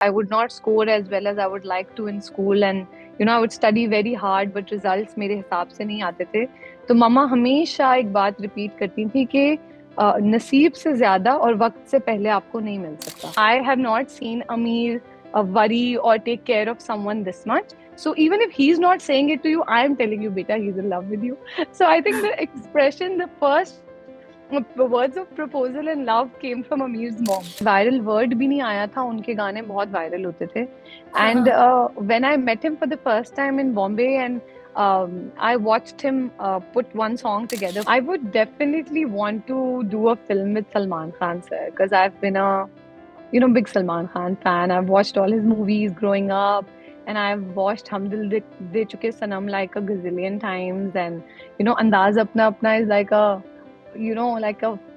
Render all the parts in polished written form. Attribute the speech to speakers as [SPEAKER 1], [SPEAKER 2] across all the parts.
[SPEAKER 1] I would not score as well as I would like to in school, and I would study very hard, but results मेरे हिसाब से नहीं आते थे. तो मम्मा हमेशा एक बात रिपीट करती थी कि नसीब से ज्यादा और वक्त से पहले आपको नहीं मिल सकता. I have not seen Amir worry or take care of someone this much. So even if he's not saying it to you, I am telling you, beta, he's in love with you. So I think the expression, the first words of proposal and love came from Amir's mom. Viral word भी नहीं आया था, उनके गाने बहुत viral होते थे. And when I met him for the first time in Bombay and I watched him put one song together, I would definitely want to do a film with Salman Khan sir, because I've been a big Salman Khan fan. I've watched all his movies growing up, and I've watched Hum Dil De Chuke Sanam like a gazillion times. And Andaz Apna Apna is like a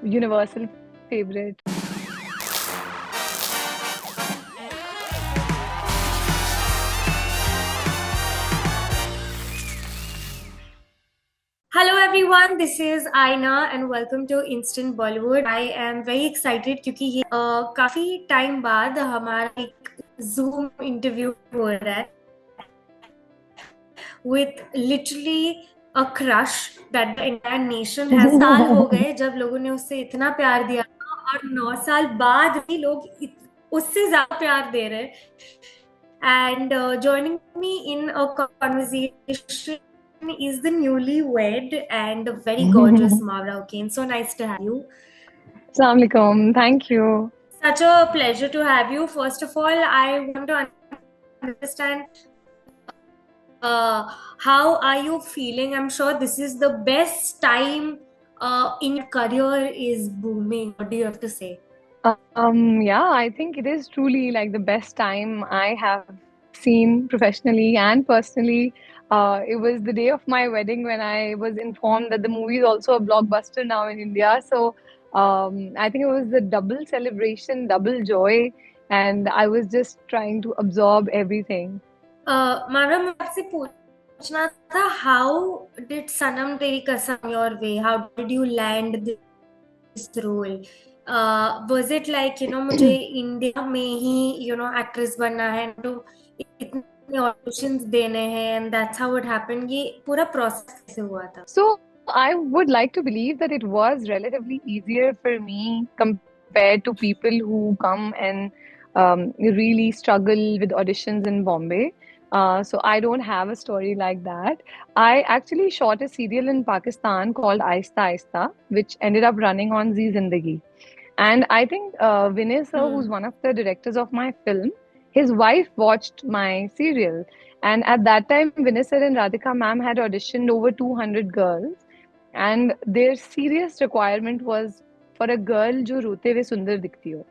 [SPEAKER 1] universal favorite.
[SPEAKER 2] Hello everyone, this is Aina and welcome to Instant Bollywood. I am very excited क्योंकि ये काफी time बाद हमारा एक Zoom interview हो रहा है with literally a crush that the entire nation has. साल हो गए जब लोगों ने उससे इतना प्यार दिया और 9 साल बाद भी लोग उससे ज्यादा प्यार दे रहे हैं. And joining me in a conversation is the newlywed and very gorgeous Mavra O'Kane. So nice to have you.
[SPEAKER 1] Assalamu alaikum. Thank you.
[SPEAKER 2] Such a pleasure to have you. First of all, I want to understand how are you feeling? I'm sure this is the best time in your career is booming. What do you have to say?
[SPEAKER 1] Yeah, I think it is truly like the best time I have seen professionally and personally. It was the day of my wedding when I was informed that the movie is also a blockbuster now in India. So I think it was the double celebration, double joy, and I was just trying to absorb everything.
[SPEAKER 2] Mara, मैं आपसे पूछना था, how did Sanam Teri Kasam your way? How did you land this role? Was it like मुझे India में ही actress बनना है, तो इतने ऑडिशंस देने हैं, and that's how it happened? ये पूरा प्रोसेस कैसे हुआ था?
[SPEAKER 1] So I would like to believe that it was relatively easier for me compared to people who come and really struggle with auditions in Bombay. So I don't have a story like that. I actually shot a serial in Pakistan called Aista Aista, which ended up running on Zee Zindagi. And I think Vinay sir, who's one of the directors of my film, his wife watched my serial. And at that time, Vinay sir and Radhika ma'am had auditioned over 200 girls. And their serious requirement was for a girl जो रोते हुए सुंदर दिखती हो.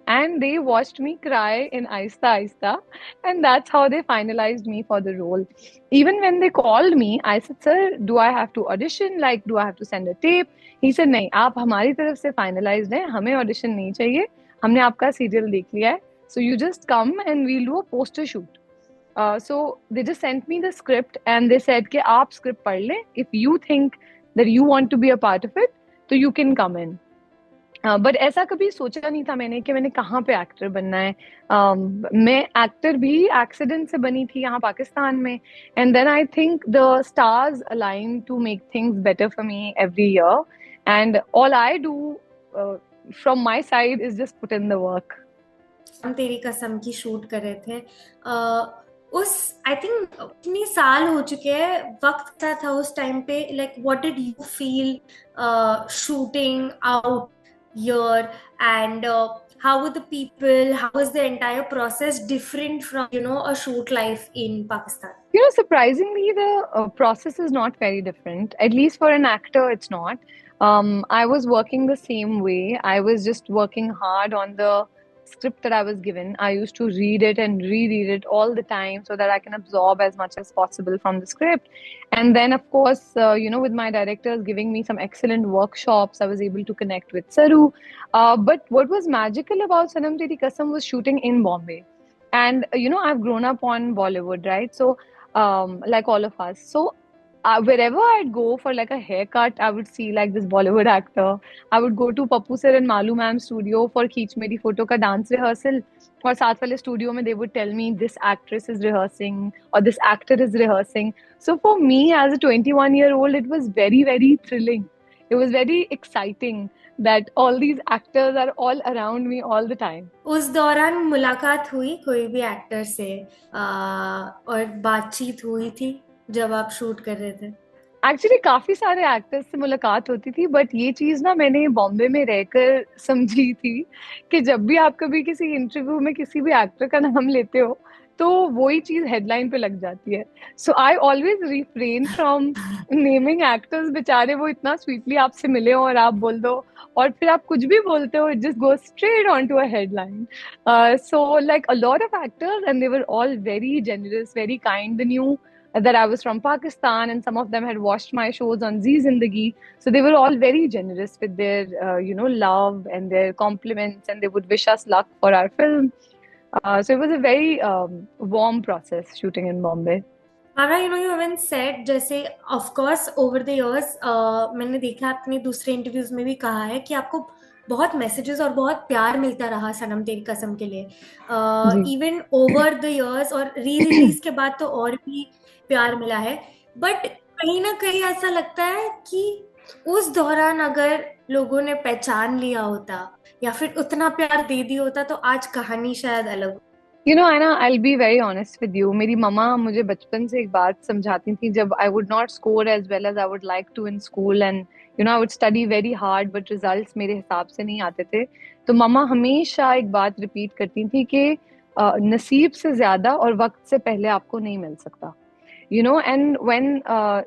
[SPEAKER 1] And they watched me cry in Aista Aista, and that's how they finalized me for the role. Even when they called me, I said, "Sir, do I have to audition? Like, do I have to send a tape?" He said, "नहीं, आप हमारी तरफ से finalized हैं, हमें audition नहीं चाहिए, हमने आपका serial देख लिया है, so you just come and we'll do a poster shoot." So they just sent me the script and they said कि आप script पढ़ लें, if you think that you want to be a part of it, तो you can come in. But ऐसा कभी सोचा नहीं था मैंने कि मैंने कहाँ पे एक्टर बनना है. मैं एक्टर भी एक्सीडेंट से बनी थी यहाँ पाकिस्तान में, and then I think the stars align to make things better for me every year, and all I do from my side is just put in the work.
[SPEAKER 2] हम तेरी कसम की शूट कर रहे थे. उस आई थिंक इतने साल हो चुके हैं, वक्त क्या था उस टाइम पे? Like what did you feel shooting out here, and how were the people, how was the entire process different from a shoot life in Pakistan?
[SPEAKER 1] Surprisingly, the process is not very different. At least for an actor, it's not. I was working the same way. I was just working hard on the script that I was given. I used to read it and reread it all the time so that I can absorb as much as possible from the script. And then, of course, with my directors giving me some excellent workshops, I was able to connect with Saru. But what was magical about Sanam Teri Kasam was shooting in Bombay. And, I've grown up on Bollywood, right? So, like all of us. So, wherever I'd go for like a haircut, I would see like this Bollywood actor. I would go to Pappu sir and Malu ma'am studio for Keech Meri Photo ka dance rehearsal. और साथ वाले studio में they would tell me this actress is rehearsing or this actor is rehearsing. So for me as a 21-year-old, it was very, very thrilling. It was very exciting that all these actors are all around me all the time.
[SPEAKER 2] उस दौरान मुलाकात हुई कोई भी actor से, और बातचीत हुई थी जब आप शूट कर रहे थे?
[SPEAKER 1] एक्चुअली काफी सारे एक्टर्स से मुलाकात होती थी, बट ये चीज ना मैंने बॉम्बे में रहकर समझी थी कि जब भी आप कभी किसी इंटरव्यू में किसी भी एक्टर का नाम लेते हो तो वही चीज हेडलाइन पे लग जाती है. So I always refrain from naming actors. बेचारे वो इतना स्वीटली आपसे मिले हो और आप बोल दो और फिर आप कुछ भी बोलते हो, it just go straight on to a headline. So like a lot of actors and they were all very generous, very kind. The new that I was from Pakistan, and some of them had watched my shows on Zee Zindagi. So they were all very generous with their, love and their compliments, and they would wish us luck for our film. So it was a very warm process shooting in Bombay.
[SPEAKER 2] Mara, you even said, जैसे of course over the years, मैंने देखा आपने दूसरे interviews में भी कहा है कि आपको बहुत मैसेजेस और बहुत प्यार मिलता रहा सनम तेरी कसम के लिए, इवन ओवर द इयर्स, और री रिलीज के बाद तो और भी प्यार मिला है. बट कहीं ना कहीं ऐसा लगता है कि उस दौरान अगर लोगों ने पहचान लिया होता या फिर उतना प्यार दे दिया होता तो आज कहानी शायद अलग.
[SPEAKER 1] Anna, I'll be very honest with you. मेरी मम्मा मुझे बचपन से एक बात समझाती थी. जब I would not score as well as I would like to in school, and I would study very hard, but results मेरे हिसाब से नहीं आते थे, तो मम्मा हमेशा एक बात रिपीट करती थी कि नसीब से ज्यादा और वक्त से पहले आपको नहीं मिल सकता. And when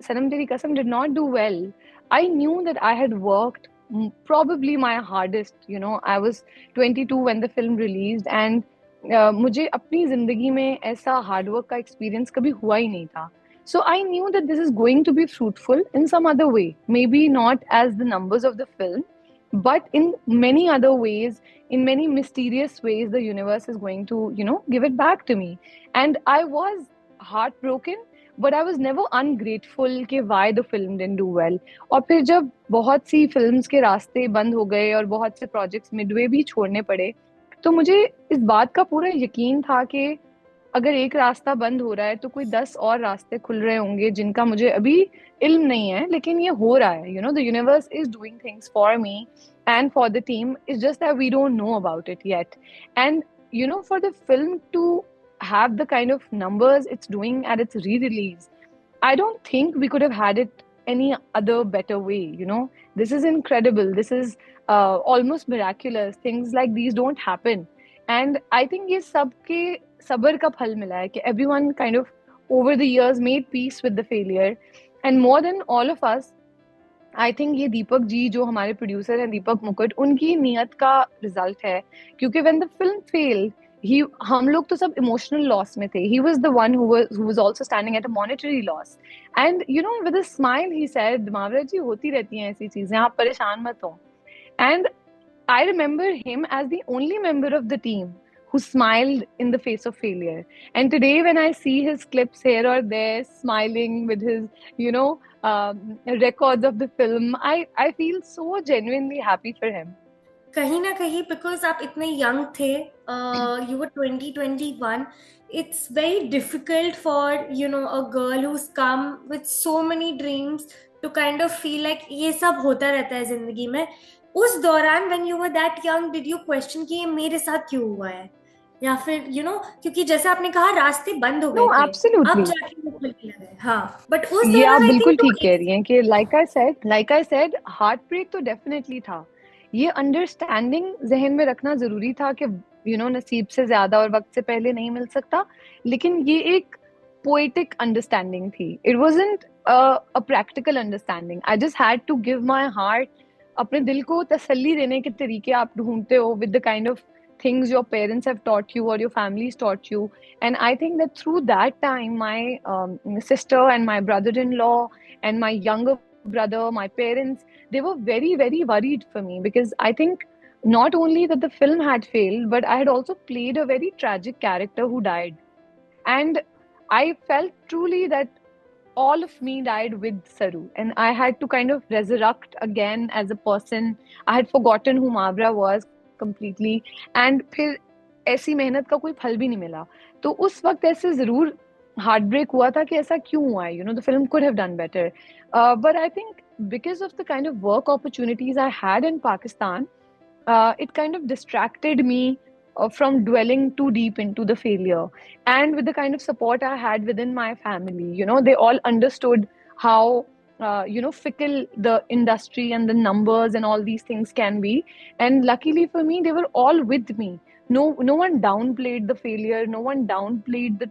[SPEAKER 1] Sanam Teri Kasam did not do well, I knew that I had worked probably my hardest. I was 22 when the film released, and मुझे अपनी जिंदगी में ऐसा हार्डवर्क का एक्सपीरियंस कभी हुआ ही नहीं था. So I knew that this is going to be fruitful in some other way. Maybe not as the numbers of the film, but in many other ways, in many mysterious ways, the universe is going to, give it back to me. And I was heartbroken, but I was never ungrateful कि why the film didn't do well. और फिर जब बहुत सी films के रास्ते बंद हो गए और बहुत से प्रोजेक्ट्स मिडवे भी छोड़ने पड़े, तो मुझे इस बात का पूरा यकीन था कि अगर एक रास्ता बंद हो रहा है तो कोई 10 और रास्ते खुल रहे होंगे जिनका मुझे अभी इल्म नहीं है, लेकिन ये हो रहा है. The universe is doing things for me and for the team. It's just that we don't know about it yet. And for the film to have the kind of numbers it's doing at its re-release, I don't think we could have had it any other better way. This is incredible. This is almost miraculous. Things like these don't happen, and I think ये सबके सबर का फल मिला है कि everyone kind of over the years made peace with the failure, and more than all of us, I think ये दीपक जी जो हमारे प्रोड्यूसर हैं, दीपक मुकुट, उनकी नियत का रिजल्ट है. क्योंकि when the film failed, हम लोग तो सब इमोशनल लॉस में थे. He was the one who was also standing at a monetary loss, and with a smile he said, मावरा जी होती रहती हैं ऐसी चीजें, आप परेशान मत हो. And I remember him as the only member of the team who smiled in the face of failure. And today when I see his clips here or there smiling with his records of the film, I feel so genuinely happy for him.
[SPEAKER 2] कहीं ना कहीं because आप इतने young थे, you were 2021, it's very difficult for a girl who's come with so many dreams to kind of feel like ये सब होता रहता है जिंदगी में. उस दौरान when you were that young, did you question कि ये मेरे साथ क्यों हुआ है, या फिर क्योंकि जैसे आपने कहा रास्ते बंद हो गए थे, अब जाके वो खुलने लगे. हाँ, बट उस
[SPEAKER 1] ये आप बिल्कुल ठीक कह रही हैं कि like I said heartbreak तो डेफिनेटली था. ये अंडरस्टैंडिंग जहन में रखना जरूरी था कि नसीब से ज्यादा और वक्त से पहले नहीं मिल सकता, लेकिन ये एक पोएटिक अंडरस्टैंडिंग थी. It wasn't a practical understanding. I just had to give my heart. अपने दिल को तसल्ली देने के तरीके आप ढूंढते हो with the kind of things your parents have taught you or your family's taught you. And I think that through that time, my sister and my brother-in-law and my younger brother, my parents, they were very, very worried for me, because I think not only that the film had failed, but I had also played a very tragic character who died. And I felt truly that all of me died with Saru, and I had to kind of resurrect again as a person. I had forgotten who Mavra was completely, and फिर ऐसी मेहनत का कोई फल भी नहीं मिला. तो उस वक्त ऐसे जरूर हार्ट ब्रेक हुआ था कि ऐसा क्यों हुआ है. The film could have done better. But I think because of the kind of work opportunities I had in Pakistan, it kind of distracted me from dwelling too deep into the failure. And with the kind of support I had within my family, they all understood how, fickle the industry and the numbers and all these things can be. And luckily for me, they were all with me. No one downplayed the failure. No one downplayed the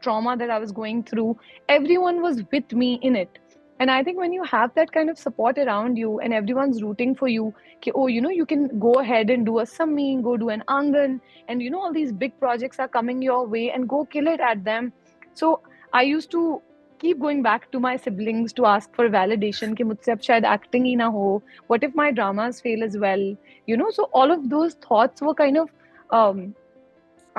[SPEAKER 1] trauma that I was going through. Everyone was with me in it. And I think when you have that kind of support around you and everyone's rooting for you, oh, you can go ahead and do a Sammi, go do an Angan, and all these big projects are coming your way and go kill it at them. So I used to keep going back to my siblings to ask for validation कि मुझसे अब शायद acting ही ना हो. What if my dramas fail as well? So all of those thoughts were kind of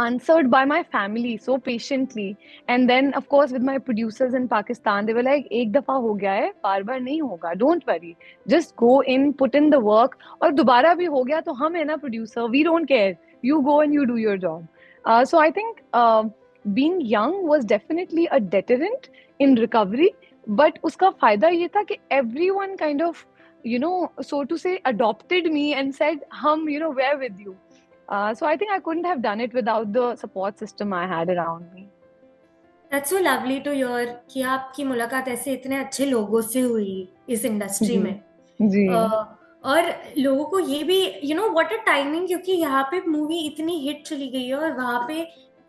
[SPEAKER 1] answered by my family so patiently. And then of course with my producers in Pakistan, they were like, एक दफा हो गया है, बार बार नहीं होगा, don't worry, just go in, put in the work, और दोबारा भी हो गया तो हम है ना producer, we don't care, you go and you do your job. So I think being young was definitely a deterrent in recovery, but उसका फायदा ये था कि everyone kind of so to say adopted me and said हम we're with you. So I think I couldn't have done it without the support system I had around me.
[SPEAKER 2] That's so lovely to hear कि आपकी मुलाकात ऐसे इतने अच्छे लोगों से हुई इस इंडस्ट्री में.
[SPEAKER 1] जी.
[SPEAKER 2] और लोगों को ये भी व्हाट अ टाइमिंग, क्योंकि यहाँ पे मूवी इतनी हिट चली गई है और वहाँ पे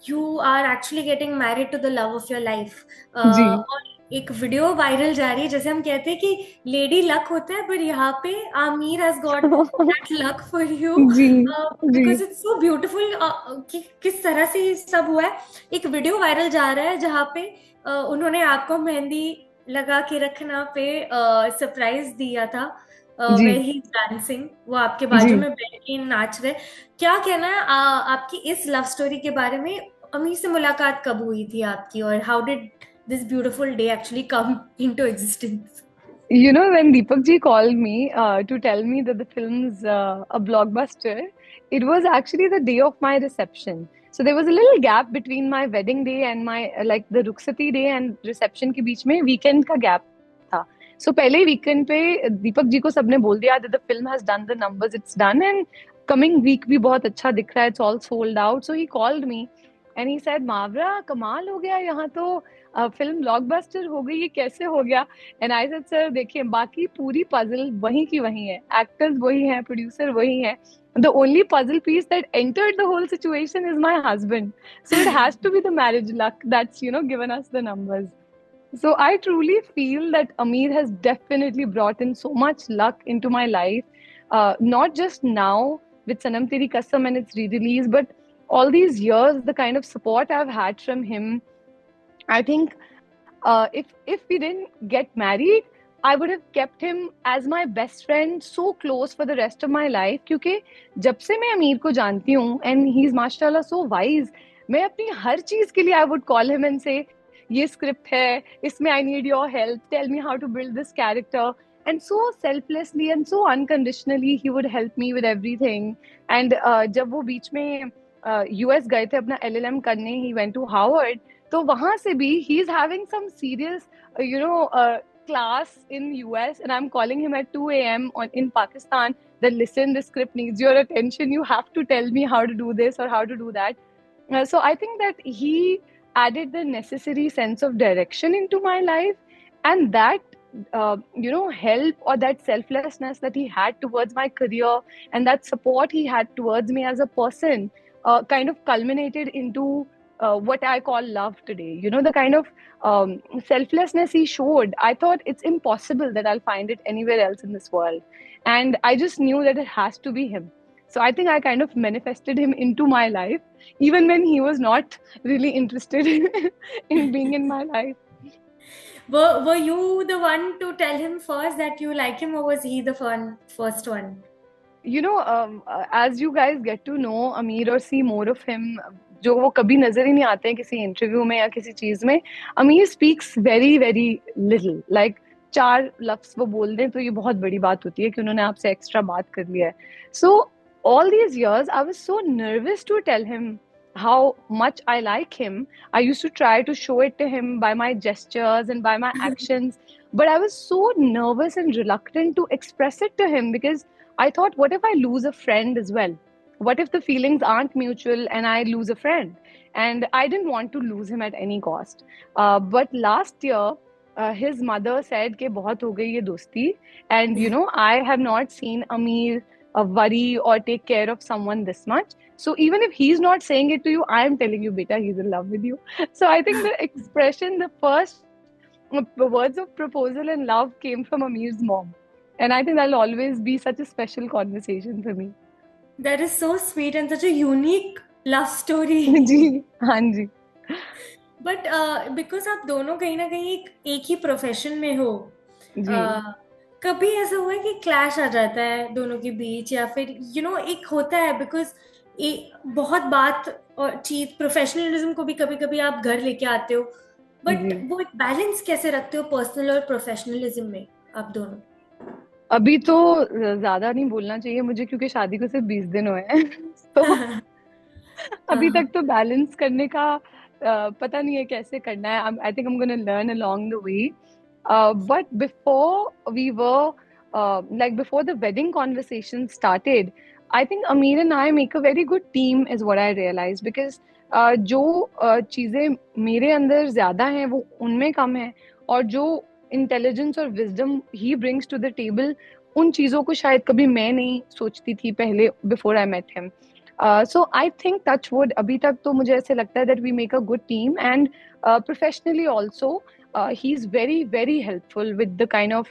[SPEAKER 2] you are actually getting married to the love of your life. और एक वीडियो वायरल जा रही है, जैसे हम कहते हैं कि लेडी लक होता है, पर यहाँ पे Aamir has got that luck for you because it's so beautiful कि किस तरह से ये सब हुआ है. एक वीडियो वायरल जा रहा है जहाँ पे उन्होंने आपको मेहंदी लगा के रखना पे सरप्राइज दिया था. where he's dancing, वो आपके बाजू में बैठ के नाच रहे. क्या कहना है आपकी इस लव स्टोरी के बारे में? अमीर से मुलाकात कब हुई थी आपकी, और how did this beautiful day actually come into existence?
[SPEAKER 1] When Deepak ji called me to tell me that the film's a blockbuster, it was actually the day of my reception. So there was a little gap between my wedding day and my the Rukhsati day and reception के बीच में weekend का gap था. So पहले weekend पे दीपक जी को सबने बोल दिया that the film has done the numbers, it's done, and coming week भी बहुत अच्छा दिख रहा है, it's all sold out. So he called me and he said, Mavra, कमाल हो गया, यहाँ तो फिल्म ब्लॉकबस्टर हो गई, ये कैसे हो गया? एंड आई सेड सर देखिए, बाकी पूरी पजल वहीं की वहीं है, एक्टर्स वही हैं, प्रोड्यूसर वही है. The only puzzle piece that entered the whole situation is my husband. So it has to be the marriage luck that's given us the numbers. So I truly feel that Aamir has definitely brought in so much luck into my life, not just now with Sanam Teri Kasam and its re-release, but all these years, the kind of support I've had from him. I think if we didn't get married, I would have kept him as my best friend, so close for the rest of my life. क्योंकि जब से मैं अमीर को जानती हूँ, and he's माशाल्लाह so wise, मैं अपनी हर चीज के लिए I would call him and say, ये स्क्रिप्ट है, इसमें I need your help, tell me how to build this character. And so selflessly and so unconditionally he would help me with everything. And जब वो बीच में US गए थे अपना LLM करने, he went to Harvard, तो वहां से भी he is having some serious class in US, and I'm calling him at 2 a.m. in Pakistan that listen, this script needs your attention, you have to tell me how to do this or how to do that. So I think that he added the necessary sense of direction into my life, and that help or that selflessness that he had towards my career and that support he had towards me as a person kind of culminated into what I call love today. The kind of selflessness he showed, I thought it's impossible that I'll find it anywhere else in this world. And I just knew that it has to be him. So I think I kind of manifested him into my life, even when he was not really interested in being in my life.
[SPEAKER 2] Were you the one to tell him first that you like him, or was he the first one?
[SPEAKER 1] As you guys get to know Aamir or see more of him, जो वो कभी नजर ही नहीं आते हैं किसी interview में या किसी चीज में. अमीर speaks very very little, like 4 लफ्ज वो बोल दें तो ये बहुत बड़ी बात होती है कि उन्होंने आपसे एक्स्ट्रा बात कर लिया है. सो all these years I was so nervous to tell him how much I like him. I used to try to show it to him by my gestures and by my actions, but I was so nervous and reluctant to express it to him because I thought, what if I lose a friend as well? What if the feelings aren't mutual and I lose a friend? And I didn't want to lose him at any cost. But last year, his mother said कि बहुत हो गई ये दोस्ती, and you know I have not seen Amir worry or take care of someone this much. So even if he's not saying it to you, I am telling you, beta, he's in love with you. So I think the expression, the first words of proposal and love came from Amir's mom. And I think that'll always be such a special conversation for me.
[SPEAKER 2] That is so sweet and such a unique love story.
[SPEAKER 1] जी, हाँ जी.
[SPEAKER 2] But because आप दोनों कहीं ना कहीं एक ही profession में हो,
[SPEAKER 1] जी.
[SPEAKER 2] कभी ऐसा हुआ है कि क्लैश आ जाता है दोनों के बीच, या फिर एक होता है बिकॉज बहुत बात और चीज प्रोफेशनलिज्म को भी कभी कभी आप घर लेके आते हो, बट वो एक बैलेंस कैसे रखते हो पर्सनल और प्रोफेशनलिज्म में आप दोनों?
[SPEAKER 1] अभी तो ज्यादा नहीं बोलना चाहिए मुझे क्योंकि शादी को सिर्फ 20 दिन हुए हैं. तो अभी तक तो बैलेंस करने का पता नहीं है कैसे करना है. I think I am gonna learn along the way. But before we were, like before the wedding conversation started, I think Amir and I make a very good team, is what I realized. Because जो चीजें मेरे अंदर ज्यादा हैं वो उनमें कम है, और जो इंटेलिजेंस और विजडम ही ब्रिंग्स टू द टेबल, उन चीजों को शायद कभी मैं नहीं सोचती थी पहले, before I met him. So I think touch wood, अभी तक तो मुझे ऐसे लगता है that we make a good team, and professionally also he's very very helpful with the kind of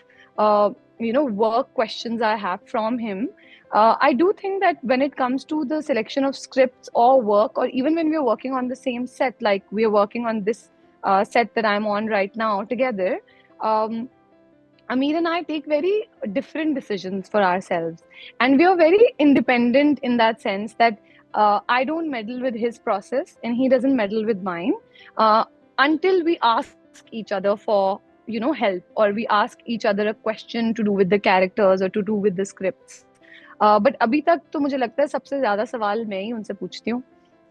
[SPEAKER 1] work questions I have from him. I do think that when it comes to the selection of scripts or work, or even when we're working on the same set, like we're working on this set that I'm on right now together, Amir and I take very different decisions for ourselves. And we are very independent in that sense that I don't meddle with his process and he doesn't meddle with mine until we ask each other for help, or we ask each other a question to do with the characters or to do with the scripts. But अभी तक तो मुझे लगता है सबसे ज्यादा सवाल मैं ही उनसे पूछती हूँ.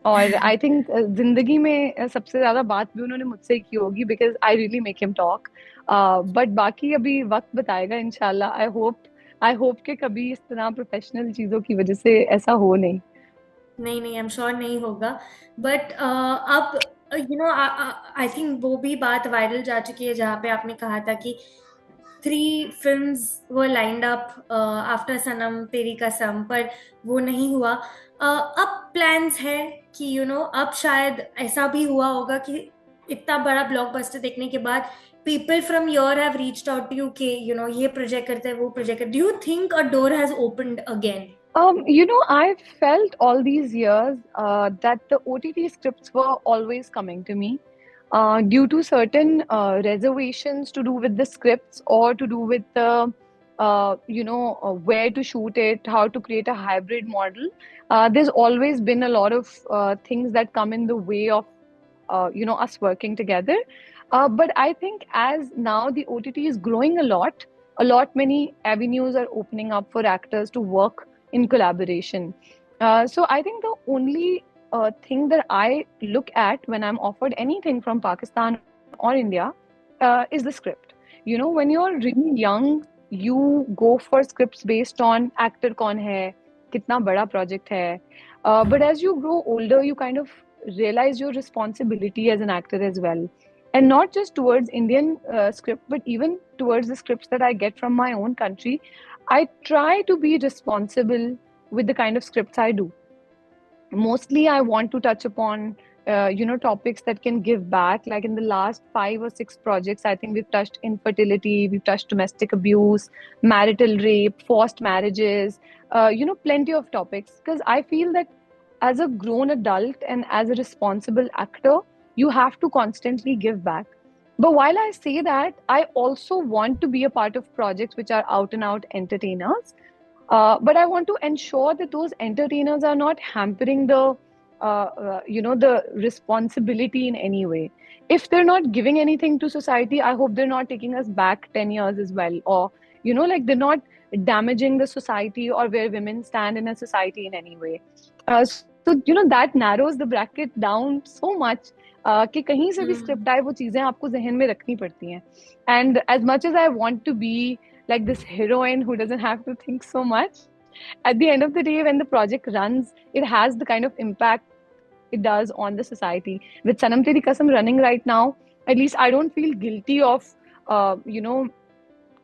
[SPEAKER 1] और आई थिंक जिंदगी में सबसे ज्यादा बात भी उन्होंने मुझसे की होगी, because I really make him talk. But बाकी अभी वक्त बताएगा इंशाल्लाह. आई होप कि कभी इस तरह प्रोफेशनल चीजों की वजह से ऐसा हो नहीं.
[SPEAKER 2] नहीं आई एम श्योर नहीं होगा. बट अब आई थिंक वो भी बात वायरल जा चुकी है जहाँ पे आपने कहा था कि 3 फिल्म्स वर लाइंड अप आफ्टर सनम तेरी कसम, पर वो नहीं हुआ. अब प्लान्स है कि अब शायद ऐसा भी हुआ होगा कि इतना बड़ा ब्लॉकबस्टर देखने के बाद people from your have reached out to you कि ये प्रोजेक्ट करते हैं वो प्रोजेक्ट करते. Do you think a door has opened again?
[SPEAKER 1] I felt all these years that the OTT scripts were always coming to me due to certain reservations to do with the scripts, or to do with the where to shoot it, how to create a hybrid model. There's always been a lot of things that come in the way of us working together. But I think as now the OTT is growing a lot many avenues are opening up for actors to work in collaboration. So I think the only thing that I look at when I'm offered anything from Pakistan or India is the script. When you're really young, you go for scripts based on actor kaun hai, kitna bada project hai. But as you grow older, you kind of realize your responsibility as an actor as well. And not just towards Indian script, but even towards the scripts that I get from my own country. I try to be responsible with the kind of scripts I do. Mostly I want to touch upon topics that can give back. Like in the last 5 or 6 projects, I think we've touched infertility, we've touched domestic abuse, marital rape, forced marriages, plenty of topics. Because I feel that as a grown adult and as a responsible actor, you have to constantly give back. But while I say that, I also want to be a part of projects which are out and out entertainers. But I want to ensure that those entertainers are not hampering the the responsibility in any way. If they're not giving anything to society, I hope they're not taking us back 10 years as well. Or, like they're not damaging the society or where women stand in a society in any way. That narrows the bracket down so much. कि कहीं से भी script आए वो चीजें आपको जहन में रखनी पड़ती हैं. And as much as I want to be like this heroine who doesn't have to think so much, at the end of the day, when the project runs, it has the kind of impact it does on the society. With Sanam Teri Kasam running right now, at least I don't feel guilty of,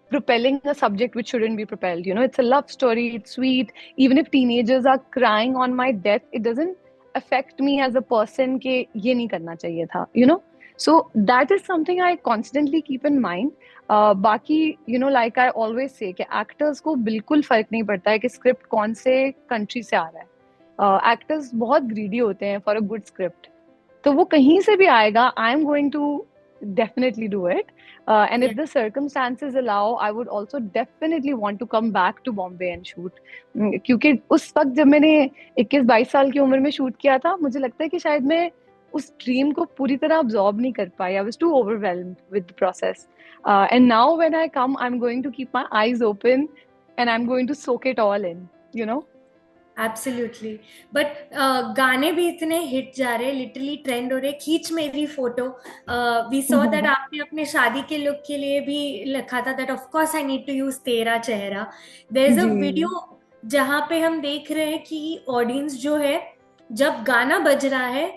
[SPEAKER 1] propelling a subject which shouldn't be propelled. It's a love story, it's sweet. Even if teenagers are crying on my death, it doesn't affect me as a person ke ye nahi karna chahiye tha, So that is something I constantly keep in mind. बाकी like I always say कि actors को बिल्कुल फर्क नहीं पड़ता है कि script कौन से कंट्री से आ रहा है. Actors बहुत greedy होते हैं for a good script. तो वो कहीं से भी आएगा, I'm going to definitely do it. And if the circumstances allow, I would also definitely want to come back to Bombay and shoot. क्योंकि उस वक्त जब मैंने 21-22 साल की उम्र में शूट किया था, मुझे लगता है कि शायद मैं उस ड्रीम को पूरी तरह absorb नहीं कर पाई. I was too overwhelmed with the process. And now when I come, I'm going to keep my eyes open and I'm going to soak it all in.
[SPEAKER 2] Absolutely. But गाने भी इतने hit जा रहे, literally trend हो रहे. खींच मेरी photo, we saw that आपने अपने शादी के लुक के लिए भी लिखा था that of course I need to use तेरा चेहरा. देयर इज अ वीडियो जहां पे हम देख रहे हैं कि ऑडियंस जो है, जब गाना बज रहा है,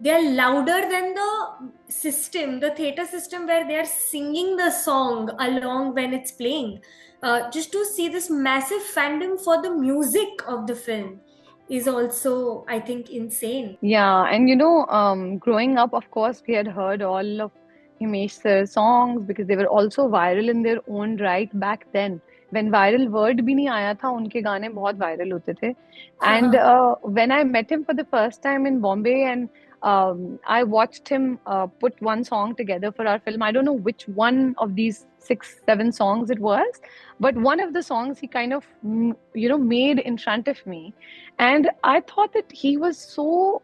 [SPEAKER 2] they are louder than the system, the theater system, where they are singing the song along when it's playing. Just to see this massive fandom for the music of the film is also, I think, insane.
[SPEAKER 1] Yeah, and growing up, of course, we had heard all of Himesh sir's songs because they were also viral in their own right back then. When viral word भी नहीं आया था, उनके गाने बहुत viral होते थे. And when I met him for the first time in Bombay and I watched him put one song together for our film. I don't know which one of these 6-7 songs it was, but one of the songs he kind of, made in front of me. And I thought that he was so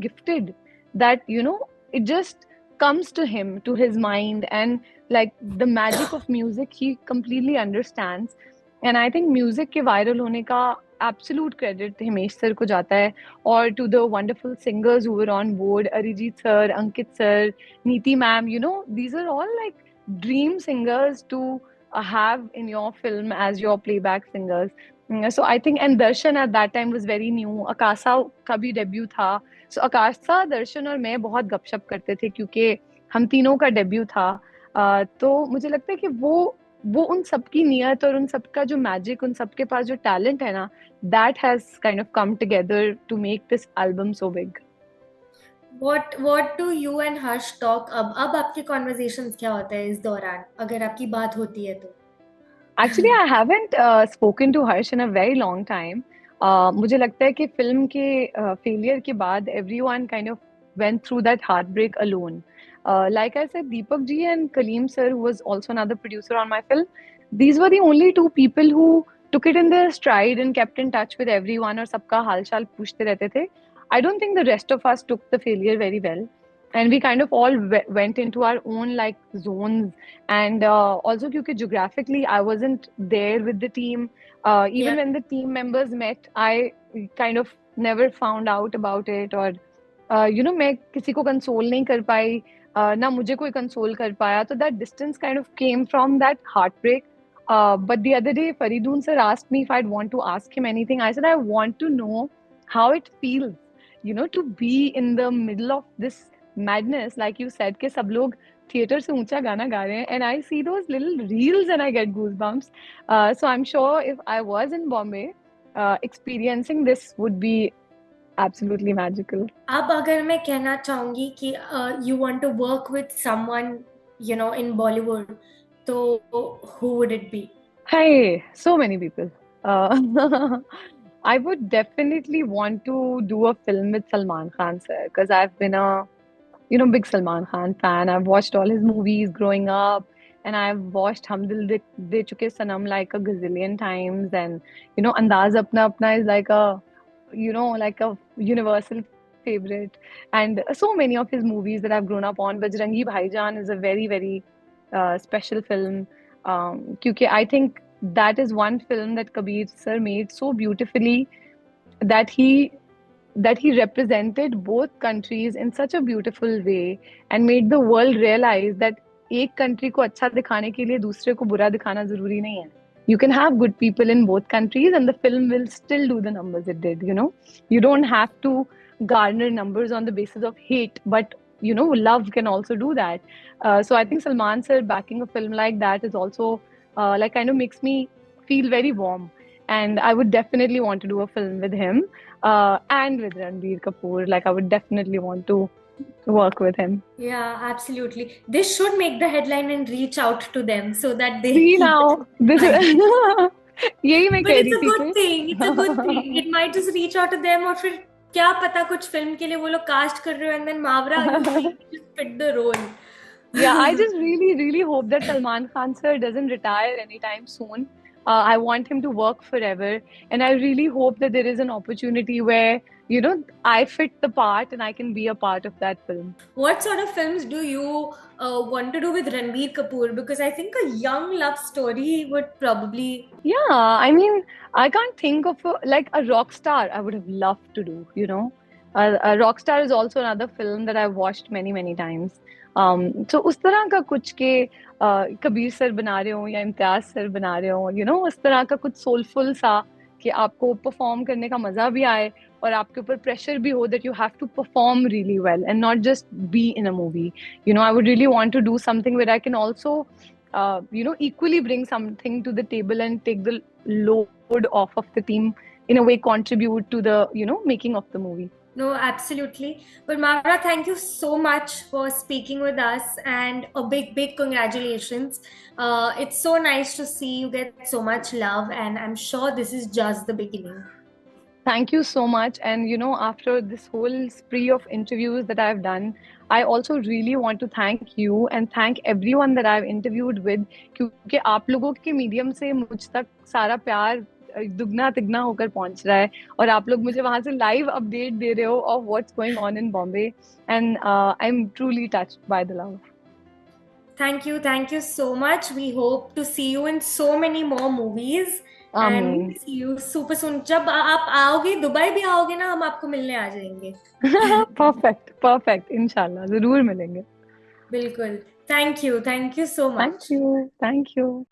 [SPEAKER 1] gifted that, it just comes to him, to his mind, and like the magic of music, he completely understands. And I think music के viral होने का absolute credit Himesh sir को जाता है, or to the wonderful singers who were on board, Arijit sir, Ankit sir, Neeti ma'am, these are all like dream singers to have in your film as your playback singers. So I think, and Darshan at that time was very new. Akasa का भी debut था. So Akasa, Darshan और मैं बहुत गपशप करते थे क्योंकि हम तीनों का debut था. तो मुझे लगता है कि वो उन सबकी नियत और उन सबका जो मैजिक, उन सबके पास जो टैलेंट है ना, that has kind of come together to make this album so big.
[SPEAKER 2] What do you and Harsh talk अब आपके conversations क्या होते हैं इस दौरान, अगर आपकी बात होती है तो?
[SPEAKER 1] Actually, I haven't spoken to Harsh in a very long time. मुझे लगता है कि फिल्म के failure के बाद everyone kind of went through that heartbreak alone. Like I said, Deepak ji and Kaleem sir, who was also another producer on my film, these were the only two people who took it in their stride and kept in touch with everyone और सबका हालचाल पूछते रहते थे. I don't think the rest of us took the failure very well. And we kind of all went into our own like zones. And also because geographically I wasn't there with the team. Even when the team members met, I kind of never found out about it. Or मैं किसी को console नहीं कर पाई, ना मुझे कोई console कर पाया. So that distance kind of came from that heartbreak. But the other day, Faridoon sir asked me if I'd want to ask him anything. I said, I want to know how it feels, to be in the middle of this madness, like you said, कि सब लोग theater से ऊंचा गाना गा रहे हैं, and I see those little reels and I get goosebumps. So I'm sure if I was in Bombay, experiencing this would be absolutely magical.
[SPEAKER 2] अब अगर मैं कहना चाहूंगी कि you want to work with someone, in Bollywood, so who would it be?
[SPEAKER 1] Hey, so many people. I would definitely want to do a film with Salman Khan sir because I've been a big Salman Khan fan. I've watched all his movies growing up, and I've watched Hum Dil De Chuke Sanam like a gazillion times. And Andaz Apna Apna is like a like a universal favorite, and so many of his movies that I've grown up on. Bajrangi Bhaijaan is a very, very special film. Because I think that is one film that Kabir sir made so beautifully, that he represented both countries in such a beautiful way and made the world realize that एक country को अच्छा दिखाने के लिए दूसरे को बुरा दिखाना जरूरी नहीं है. You can have good people in both countries and the film will still do the numbers it did, you know. You don't have to garner numbers on the basis of hate, but you know, love can also do that. So I think Salman sir backing a film like that is also like kind of makes me feel very warm. And I would definitely want to do a film with him and with Ranbir Kapoor. Like I would definitely want to work with him.
[SPEAKER 2] Yeah, absolutely. This should make the headline and reach out to them so that they
[SPEAKER 1] See
[SPEAKER 2] keep
[SPEAKER 1] now, this
[SPEAKER 2] it.
[SPEAKER 1] is यही मैं
[SPEAKER 2] But
[SPEAKER 1] कह
[SPEAKER 2] it's
[SPEAKER 1] रही
[SPEAKER 2] a
[SPEAKER 1] थी
[SPEAKER 2] good thing. It's a good thing. It might just reach out to them और फिर क्या पता कुछ फिल्म के लिए वो लोग कास्ट कर रहे हो and then Mavra, you think you just fit the role.
[SPEAKER 1] Yeah, I just really, really hope that Salman Khan sir doesn't retire anytime soon. I want him to work forever, and I really hope that there is an opportunity where, you know, I fit the part and I can be a part of that film.
[SPEAKER 2] What sort of films do you want to do with Ranbir Kapoor? Because I think a young love story would probably.
[SPEAKER 1] Yeah, I mean, I can't think of like a rock star I would have loved to do, you know. A rock star is also another film that I've watched many, many times. So उस तरह का कुछ के Kabir sir बना रहे हो या Imtiaz sir बना रहे हो, you know, उस तरह का कुछ soulful सा कि आपको परफॉर्म करने का मजा भी आए और आपके ऊपर प्रेशर भी हो that you have to perform really well and not just be in a movie. You know, I would really want to do something where I can also you know, equally bring something to the table and take the load off of the team, in a way contribute to the, you know, making of the movie.
[SPEAKER 2] No, absolutely. But Mavra, thank you so much for speaking with us and a big, big congratulations. It's so nice to see you get so much love, and I'm sure this is just the beginning.
[SPEAKER 1] Thank you so much. And you know, after this whole spree of interviews that I've done, I also really want to thank you and thank everyone that I've interviewed with, क्योंकि आप लोगों के medium से मुझ तक सारा प्यार दुगना तिगना होकर पहुंच रहा है और आप लोग मुझे वहां से लाइव अपडेट दे रहे हो of what's going on in Bombay, and I'm truly touched by the love.
[SPEAKER 2] Thank you so much. We hope to see you in so many more movies. And
[SPEAKER 1] Ameen.
[SPEAKER 2] see you super soon. जब आप आओगे, Dubai भी आओगे ना, हम आपको मिलने आ जाएंगे.
[SPEAKER 1] Perfect. इंशाल्लाह जरूर मिलेंगे.
[SPEAKER 2] बिल्कुल. Thank you so much.
[SPEAKER 1] Thank you.